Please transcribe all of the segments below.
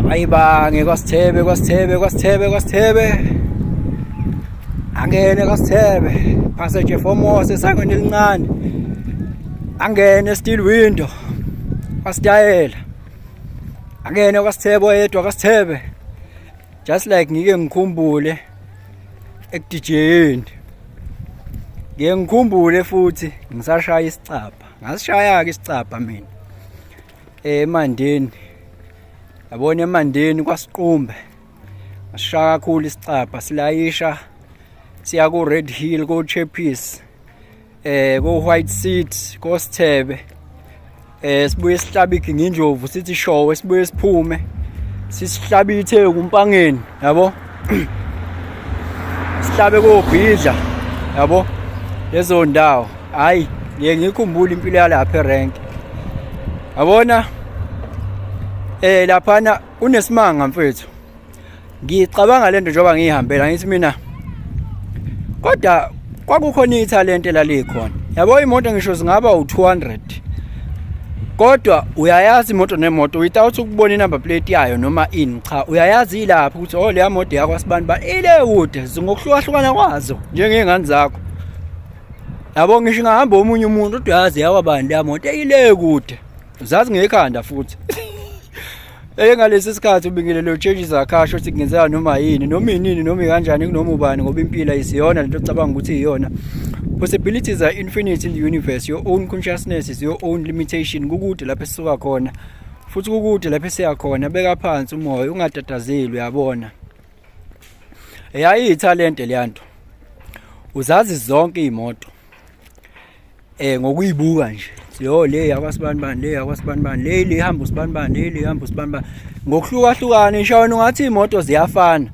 abayibange kwasithebe angene kwasithebe passage Formosa esangweni elincane angene steel window kwasitayela angene kwasithebe oyedwa kwasithebe just like ngike ngikhumbule ekudijeni ngeke ngikhumbule futhi ngisashaya isicapha ngasishaya ke isicapha mina eMandeni yabona eMandeni kwasiqumbe ngasishaya kakhulu isicapha silayisha siya ku Red Hill ko Cheppies ko White City ko Sithebe sibuye sihlabike ngendlovu sithi show sibuye siphume sisihlabithe kumpangeni yabo sihlabe koBhidla yabo lezo ndawo hayi ngeke ngikhumbule impilo yalapha erank yabona laphana unesimanga mfethu ngicabanga lento njengoba ngihambela ngithi mina kodwa kwakukhona ithalente lalikhona yabo imoto ngisho zingaba u200 kodwa uyayazi imoto nemoto without ukubona inumber plate yayo noma ini cha uyayazi ilapha ukuthi oh leya moto yakwasibani ba ile kude ngokuhlukahlukana kwazo njengengane zakho yabo ngisho ngahamba omunye umuntu kodwa yazi yakwabani leya moto ile kude uzazi ngekhanda futhi ngalesi sikhathi ubingile lo changes akhasho ukuthi kungenzeka noma yini noma inini noma kanjani kunoma ubani ngoba impilo ayisiyona lento ocabanga ukuthi iyona. Possibilities are infinite in the universe. Your own consciousness is your own limitation. Kukude lapho esisuka khona futhi kukude lapho esiya khona beka phansi umoya ungatatazeli uyabona. Eyayithalente leyanto uzazi zonke imoto ngokuyibuka nje yo le yakwasibani le yakwasibani le ihamba usibani le ihamba usibani ngokuhlukahlukana ngisho ngathi imoto ziyafana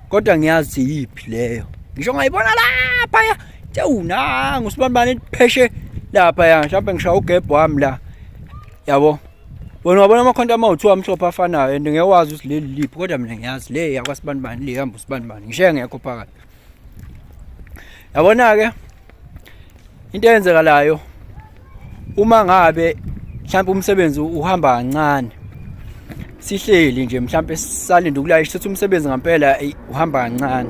kodwa ngiyazi yipi leyo ngisho ngayibona lapha Tewuna ngusibani pheshe lapha ya mhlawumbe ngishaya ugebho wami la yabo wena wabona amakhonto ama-2 amhlophe afanayo and ngewazi ukuthi leli liphi kodwa mina ngiyazi le yakwasibani le ihamba usibani ngisho ngekho phakathi yabona ke into eyenzekalayo uma ngabe mhlawumbe umsebenzi uhamba kancane sihleli nje mhlawumbe sisalinde ukulayisha sithi umsebenzi ngempela uhamba kancane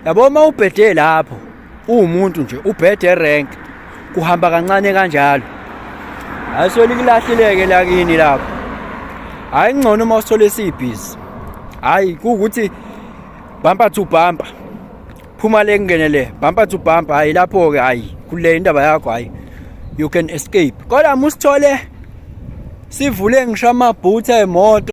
yabo uma ubhede lapho umuntu nje ubhede rank kuhamba kancane kanjalo ayisoli kulahlileke lakini lapho hayi ngcono uma usithole sibhizi hayi kuukuthi bumper to bumper phuma le kungenele bumper to bumper hayi lapho ke hayi kule indaba yakho hayi you can escape kodwa musithole sivule ngisho amabhutha emoto